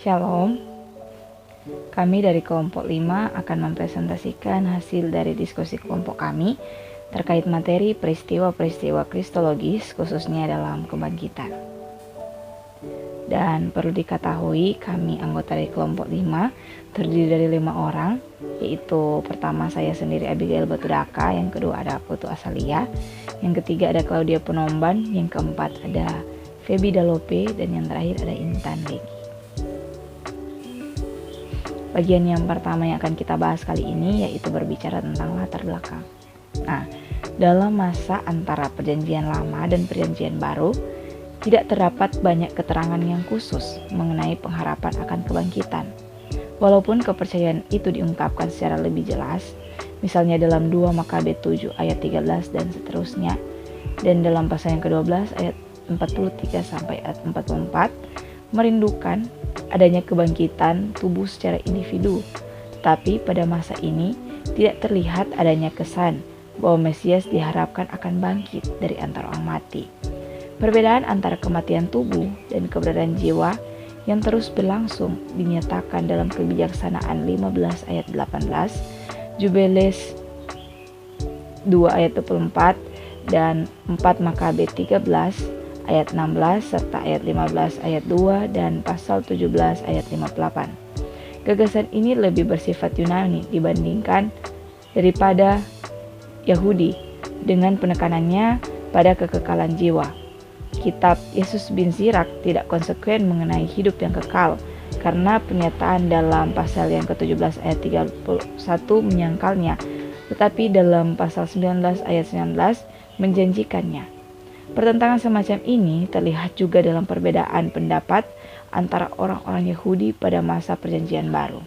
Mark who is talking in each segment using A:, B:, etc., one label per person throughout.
A: Shalom, kami dari kelompok 5 akan mempresentasikan hasil dari diskusi kelompok kami terkait materi peristiwa-peristiwa kristologis khususnya dalam kebangkitan. Dan perlu diketahui kami anggota dari kelompok 5 terdiri dari 5 orang, yaitu pertama saya sendiri Abigail Batudaka, yang kedua ada Putu Asalia, yang ketiga ada Claudia Penomban, yang keempat ada Feby Dalope, dan yang terakhir ada Intan Legi. Bagian yang pertama yang akan kita bahas kali ini yaitu berbicara tentang latar belakang. Nah, dalam masa antara perjanjian lama dan perjanjian baru, tidak terdapat banyak keterangan yang khusus mengenai pengharapan akan kebangkitan. Walaupun kepercayaan itu diungkapkan secara lebih jelas, misalnya dalam 2 Makabe 7 ayat 13 dan seterusnya, dan dalam pasal yang ke-12 ayat 43 sampai ayat 44, merindukan adanya kebangkitan tubuh secara individu, tetapi pada masa ini tidak terlihat adanya kesan bahwa Mesias diharapkan akan bangkit dari antara orang mati. Perbedaan antara kematian tubuh dan keberadaan jiwa yang terus berlangsung dinyatakan dalam kebijaksanaan 15 ayat 18, Jubilees 2 ayat 24, dan 4 Makabe 13 ayat 16 serta ayat 15 ayat 2 dan pasal 17 ayat 58. Gagasan ini lebih bersifat Yunani dibandingkan daripada Yahudi, dengan penekanannya pada kekekalan jiwa. Kitab Yesus bin Sirak tidak konsekuen mengenai hidup yang kekal, karena pernyataan dalam pasal yang ke-17 ayat 31 menyangkalnya, tetapi dalam pasal 19 ayat 19 menjanjikannya. Pertentangan semacam ini terlihat juga dalam perbedaan pendapat antara orang-orang Yahudi pada masa perjanjian baru.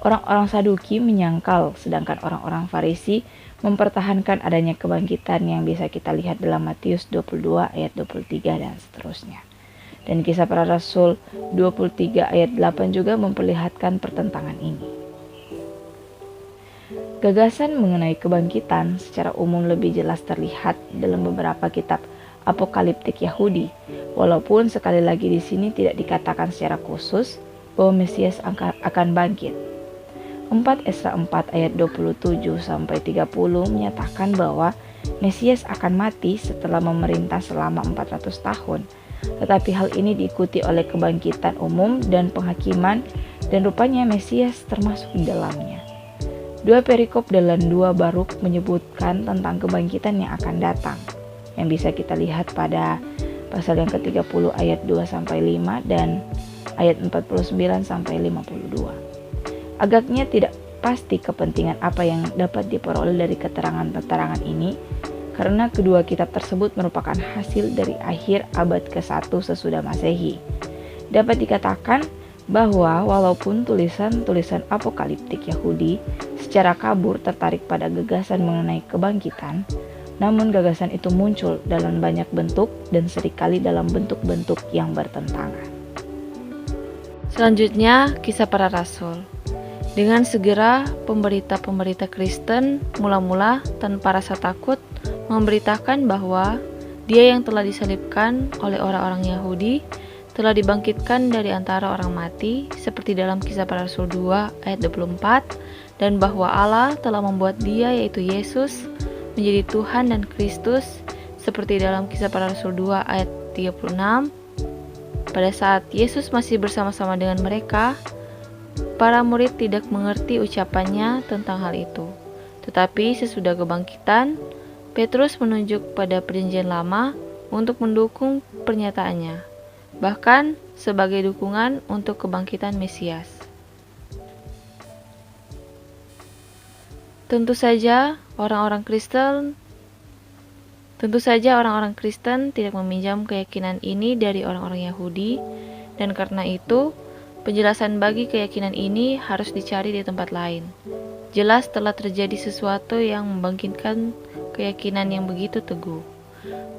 A: Orang-orang Saduki menyangkal, sedangkan orang-orang Farisi mempertahankan adanya kebangkitan yang bisa kita lihat dalam Matius 22 ayat 23 dan seterusnya. Dan Kisah Para Rasul 23 ayat 8 juga memperlihatkan pertentangan ini. Gagasan mengenai kebangkitan secara umum lebih jelas terlihat dalam beberapa kitab apokaliptik Yahudi, walaupun sekali lagi di sini tidak dikatakan secara khusus bahwa Mesias akan bangkit. 4 Esra 4 ayat 27 sampai 30 menyatakan bahwa Mesias akan mati setelah memerintah selama 400 tahun. Tetapi hal ini diikuti oleh kebangkitan umum dan penghakiman, dan rupanya Mesias termasuk di dalamnya. 2 perikop dalam 2 Baruk menyebutkan tentang kebangkitan yang akan datang, yang bisa kita lihat pada pasal yang ke-30 ayat 2 sampai 5 dan ayat 49 sampai 52. Agaknya tidak pasti kepentingan apa yang dapat diperoleh dari keterangan-keterangan ini, karena kedua kitab tersebut merupakan hasil dari akhir abad ke-1 sesudah Masehi. Dapat dikatakan bahwa walaupun tulisan-tulisan apokaliptik Yahudi secara kabur tertarik pada gagasan mengenai kebangkitan, namun gagasan itu muncul dalam banyak bentuk dan seringkali dalam bentuk-bentuk yang bertentangan.
B: Selanjutnya, Kisah Para Rasul. Dengan segera, pemberita-pemberita Kristen mula-mula tanpa rasa takut memberitakan bahwa Dia yang telah disalibkan oleh orang-orang Yahudi telah dibangkitkan dari antara orang mati, seperti dalam Kisah Para Rasul 2 ayat 24, dan bahwa Allah telah membuat Dia, yaitu Yesus, menjadi Tuhan dan Kristus, seperti dalam Kisah Para Rasul 2 ayat 36. Pada saat Yesus masih bersama-sama dengan mereka, para murid tidak mengerti ucapannya tentang hal itu. Tetapi sesudah kebangkitan, Petrus menunjuk pada perjanjian lama untuk mendukung pernyataannya, bahkan sebagai dukungan untuk kebangkitan Mesias. Tentu saja orang-orang Kristen tidak meminjam keyakinan ini dari orang-orang Yahudi, dan karena itu penjelasan bagi keyakinan ini harus dicari di tempat lain. Jelas telah terjadi sesuatu yang membangkitkan keyakinan yang begitu teguh.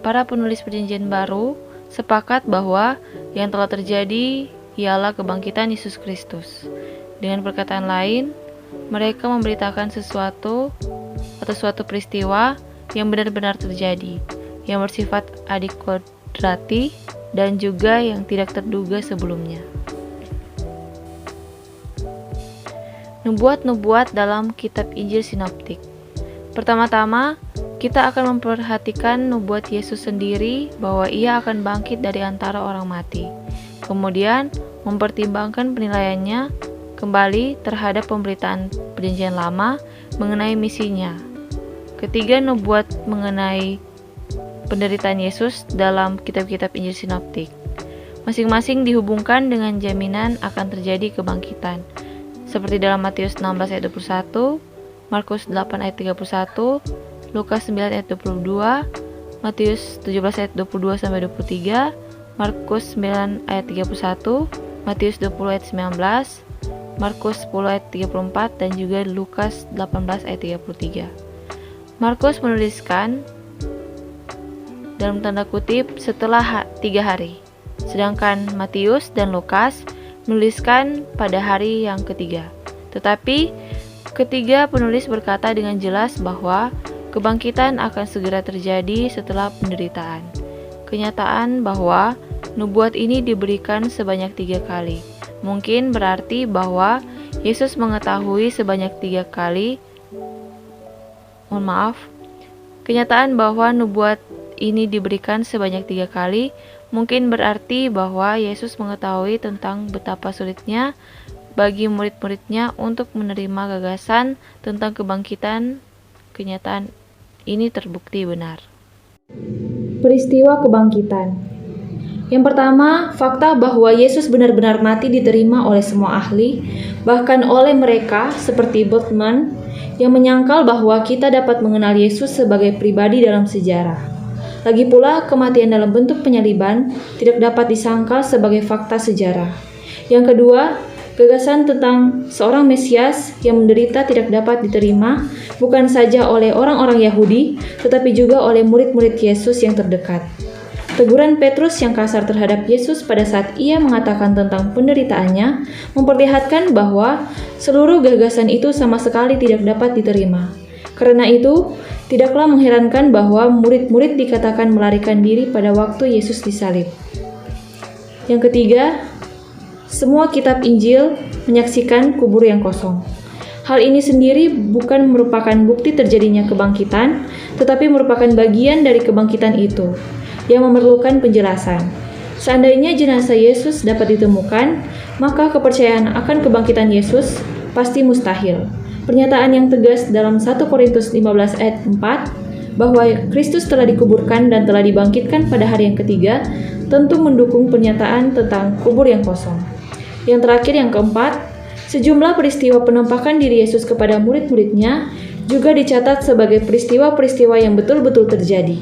B: Para penulis Perjanjian Baru sepakat bahwa yang telah terjadi ialah kebangkitan Yesus Kristus. Dengan perkataan lain, mereka memberitakan sesuatu atau suatu peristiwa yang benar-benar terjadi, yang bersifat adikodrati dan juga yang tidak terduga sebelumnya. Nubuat-nubuat dalam kitab Injil Sinoptik. Pertama-tama, kita akan memperhatikan nubuat Yesus sendiri bahwa ia akan bangkit dari antara orang mati. Kemudian, mempertimbangkan penilaiannya kembali terhadap pemberitaan Perjanjian Lama mengenai misinya. Ketiga, nubuat mengenai penderitaan Yesus dalam kitab-kitab Injil Sinoptik. Masing-masing dihubungkan dengan jaminan akan terjadi kebangkitan, seperti dalam Matius 16 ayat 21, Markus 8 ayat 31, Lukas 9 ayat 22, Matius 17 ayat 22 sampai 23, Markus 9 ayat 31, Matius 20 ayat 19, Markus 10 ayat 34, dan juga Lukas 18 ayat 33. Markus menuliskan dalam tanda kutip setelah 3 hari, sedangkan Matius dan Lukas menuliskan pada hari yang ketiga. Tetapi ketiga penulis berkata dengan jelas bahwa kebangkitan akan segera terjadi setelah penderitaan. Kenyataan bahwa nubuat ini diberikan sebanyak 3 kali mungkin berarti bahwa Yesus mengetahui sebanyak 3 kali. Kenyataan bahwa nubuat ini diberikan sebanyak 3 kali mungkin berarti bahwa Yesus mengetahui tentang betapa sulitnya bagi murid-muridnya untuk menerima gagasan tentang kebangkitan. Kenyataan ini terbukti benar.
C: Peristiwa kebangkitan. Yang pertama, fakta bahwa Yesus benar-benar mati diterima oleh semua ahli, bahkan oleh mereka seperti Bultmann yang menyangkal bahwa kita dapat mengenal Yesus sebagai pribadi dalam sejarah. Lagi pula, kematian dalam bentuk penyaliban tidak dapat disangkal sebagai fakta sejarah. Yang kedua, gagasan tentang seorang Mesias yang menderita tidak dapat diterima bukan saja oleh orang-orang Yahudi, tetapi juga oleh murid-murid Yesus yang terdekat. Teguran Petrus yang kasar terhadap Yesus pada saat ia mengatakan tentang penderitaannya memperlihatkan bahwa seluruh gagasan itu sama sekali tidak dapat diterima. Karena itu, tidaklah mengherankan bahwa murid-murid dikatakan melarikan diri pada waktu Yesus disalib. Yang ketiga, semua kitab Injil menyaksikan kubur yang kosong. Hal ini sendiri bukan merupakan bukti terjadinya kebangkitan, tetapi merupakan bagian dari kebangkitan itu yang memerlukan penjelasan. Seandainya jenazah Yesus dapat ditemukan, maka kepercayaan akan kebangkitan Yesus pasti mustahil. Pernyataan yang tegas dalam 1 Korintus 15 ayat 4 bahwa Kristus telah dikuburkan dan telah dibangkitkan pada hari yang ketiga tentu mendukung pernyataan tentang kubur yang kosong. Yang terakhir, yang keempat, sejumlah peristiwa penampakan diri Yesus kepada murid-muridnya juga dicatat sebagai peristiwa-peristiwa yang betul-betul terjadi.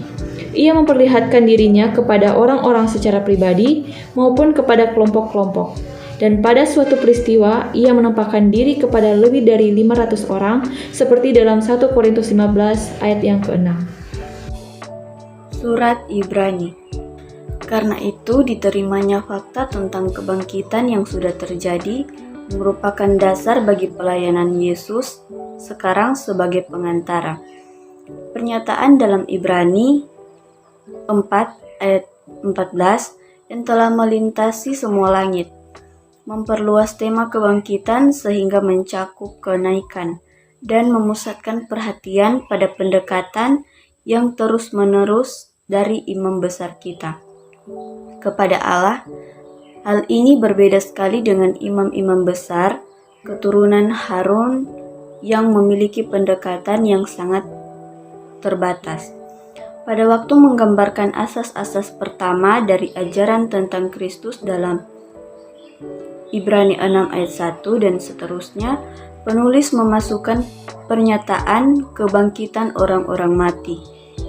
C: Ia memperlihatkan dirinya kepada orang-orang secara pribadi maupun kepada kelompok-kelompok. Dan pada suatu peristiwa, ia menampakkan diri kepada lebih dari 500 orang, seperti dalam 1 Korintus 15 ayat yang ke-6.
D: Surat Ibrani. Karena itu, diterimanya fakta tentang kebangkitan yang sudah terjadi merupakan dasar bagi pelayanan Yesus sekarang sebagai pengantara. Pernyataan dalam Ibrani 4 ayat 14 yang telah melintasi semua langit, memperluas tema kebangkitan sehingga mencakup kenaikan dan memusatkan perhatian pada pendekatan yang terus-menerus dari imam besar kita kepada Allah. Hal ini berbeda sekali dengan imam-imam besar keturunan Harun yang memiliki pendekatan yang sangat terbatas. Pada waktu menggambarkan asas-asas pertama dari ajaran tentang Kristus dalam Ibrani 6 ayat 1 dan seterusnya, penulis memasukkan pernyataan kebangkitan orang-orang mati,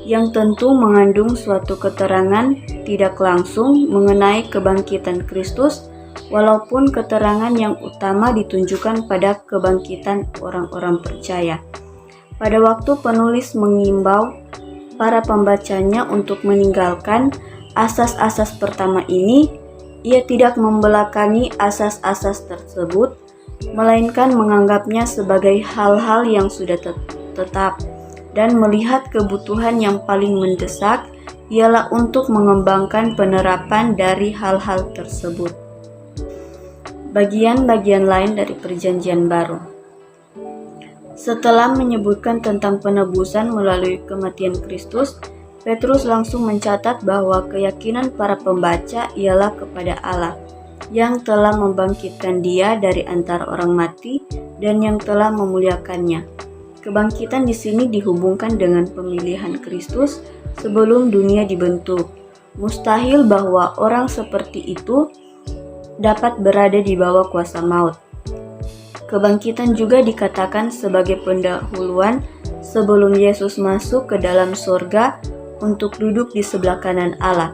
D: yang tentu mengandung suatu keterangan tidak langsung mengenai kebangkitan Kristus, walaupun keterangan yang utama ditunjukkan pada kebangkitan orang-orang percaya. Pada waktu penulis mengimbau para pembacanya untuk meninggalkan asas-asas pertama ini, ia tidak membelakangi asas-asas tersebut, melainkan menganggapnya sebagai hal-hal yang sudah tetap, dan melihat kebutuhan yang paling mendesak ialah untuk mengembangkan penerapan dari hal-hal tersebut. Bagian-bagian lain dari Perjanjian Baru. Setelah menyebutkan tentang penebusan melalui kematian Kristus, Petrus langsung mencatat bahwa keyakinan para pembaca ialah kepada Allah, yang telah membangkitkan Dia dari antara orang mati dan yang telah memuliakannya. Kebangkitan di sini dihubungkan dengan pemilihan Kristus sebelum dunia dibentuk. Mustahil bahwa orang seperti itu dapat berada di bawah kuasa maut. Kebangkitan juga dikatakan sebagai pendahuluan sebelum Yesus masuk ke dalam surga untuk duduk di sebelah kanan Allah.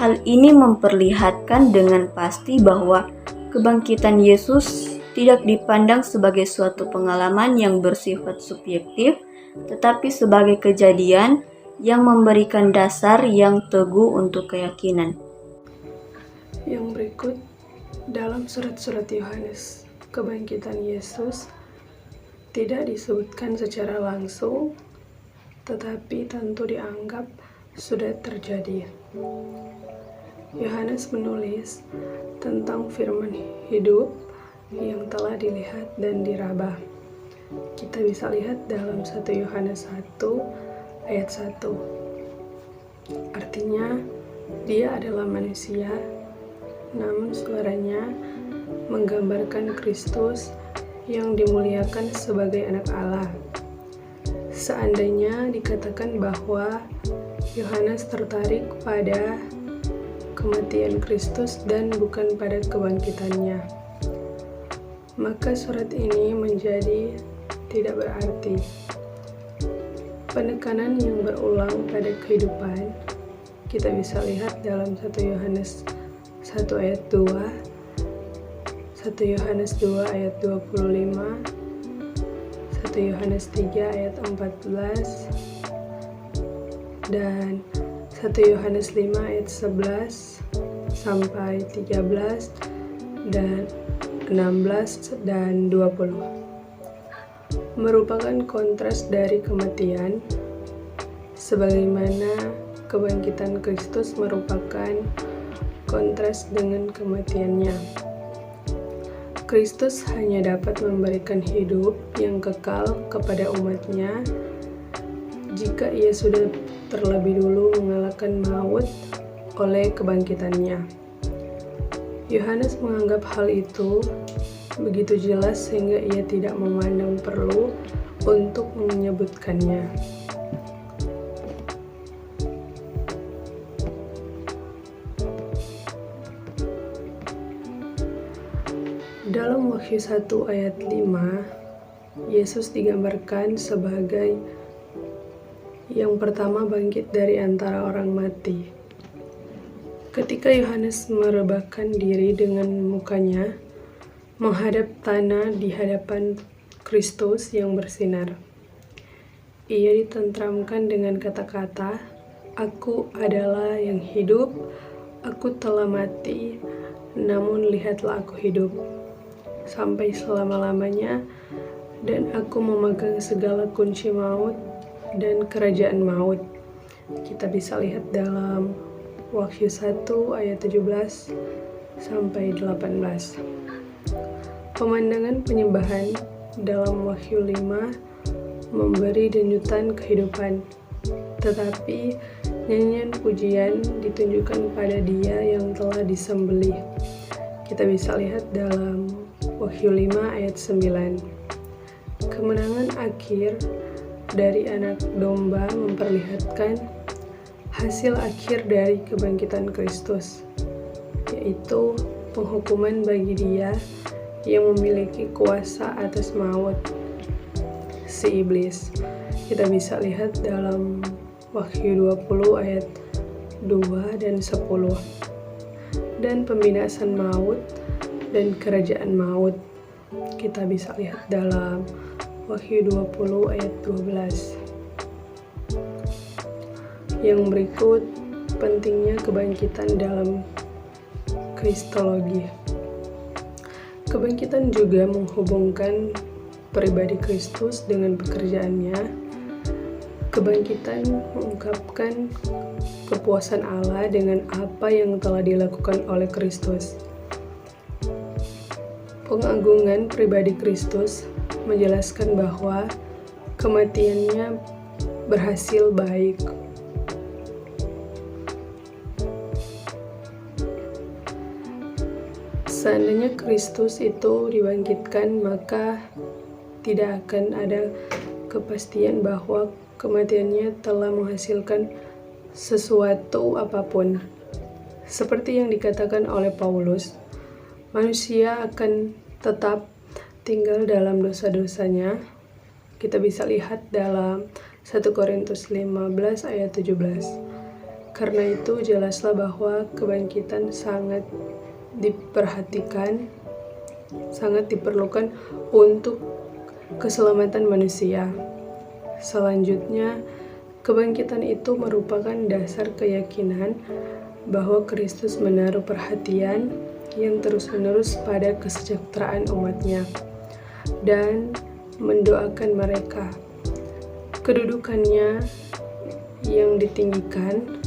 D: Hal ini memperlihatkan dengan pasti bahwa kebangkitan Yesus tidak dipandang sebagai suatu pengalaman yang bersifat subjektif, tetapi sebagai kejadian yang memberikan dasar yang teguh untuk keyakinan.
E: Yang berikut dalam surat-surat Yohanes, kebangkitan Yesus tidak disebutkan secara langsung, tetapi tentu dianggap sudah terjadi. Yohanes menulis tentang firman hidup yang telah dilihat dan diraba. Kita bisa lihat dalam 1 Yohanes 1 ayat 1. Artinya, dia adalah manusia, namun suaranya menggambarkan Kristus yang dimuliakan sebagai anak Allah. Seandainya dikatakan bahwa Yohanes tertarik pada kematian Kristus dan bukan pada kebangkitannya, maka surat ini menjadi tidak berarti. Penekanan yang berulang pada kehidupan kita bisa lihat dalam 1 Yohanes 1 ayat 2, 1 Yohanes 2 ayat 25, 1 Yohanes 3 ayat 14, dan 1 Yohanes 5 ayat 11 sampai 13 dan 16 dan 20. Merupakan kontras dari kematian, sebagaimana kebangkitan Kristus merupakan kontras dengan kematiannya. Kristus hanya dapat memberikan hidup yang kekal kepada umatnya jika ia sudah terlebih dulu mengalahkan maut oleh kebangkitannya. Yohanes menganggap hal itu begitu jelas sehingga ia tidak memandang perlu untuk menyebutkannya. Dalam Wahyu 1 ayat 5, Yesus digambarkan sebagai yang pertama bangkit dari antara orang mati. Ketika Yohanes merebahkan diri dengan mukanya menghadap tanah di hadapan Kristus yang bersinar, ia ditentramkan dengan kata-kata, "Aku adalah yang hidup, aku telah mati, namun lihatlah aku hidup sampai selama-lamanya, dan aku memegang segala kunci maut dan kerajaan maut." Kita bisa lihat dalam Wahyu 1 ayat 17 sampai 18. Pemandangan penyembahan dalam Wahyu 5 memberi denyutan kehidupan, tetapi nyanyian pujian ditunjukkan pada Dia yang telah disembelih. Kita bisa lihat dalam Wahyu 5 ayat 9. Kemenangan akhir dari anak domba memperlihatkan hasil akhir dari kebangkitan Kristus, yaitu penghukuman bagi dia yang memiliki kuasa atas maut, si iblis. Kita bisa lihat dalam Wahyu 20 ayat 2 dan 10. Dan pembinasan maut dan kerajaan maut, kita bisa lihat dalam Wahyu 20 ayat 12. Yang berikut, pentingnya kebangkitan dalam kristologi. Kebangkitan juga menghubungkan pribadi Kristus dengan pekerjaannya. Kebangkitan mengungkapkan kepuasan Allah dengan apa yang telah dilakukan oleh Kristus. Pengagungan pribadi Kristus menjelaskan bahwa kematiannya berhasil baik. Seandainya Kristus itu dibangkitkan, maka tidak akan ada kepastian bahwa kematiannya telah menghasilkan sesuatu apapun. Seperti yang dikatakan oleh Paulus, manusia akan tetap tinggal dalam dosa-dosanya. Kita bisa lihat dalam 1 Korintus 15 ayat 17. Karena itu jelaslah bahwa kebangkitan sangat diperhatikan, sangat diperlukan untuk keselamatan manusia. Selanjutnya, kebangkitan itu merupakan dasar keyakinan bahwa Kristus menaruh perhatian yang terus-menerus pada kesejahteraan umatnya dan mendoakan mereka. Kedudukannya yang ditinggikan,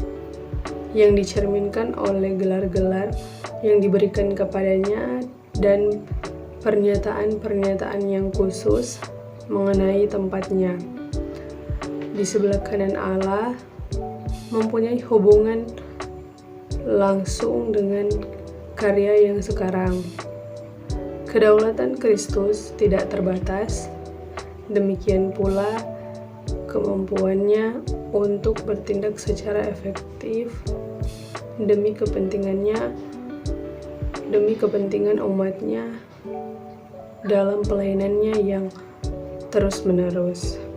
E: yang dicerminkan oleh gelar-gelar yang diberikan kepadanya dan pernyataan-pernyataan yang khusus mengenai tempatnya di sebelah kanan Allah, mempunyai hubungan langsung dengan karya yang sekarang. Kedaulatan Kristus tidak terbatas, demikian pula kemampuannya untuk bertindak secara efektif demi kepentingan umatnya dalam pelayanannya yang terus-menerus.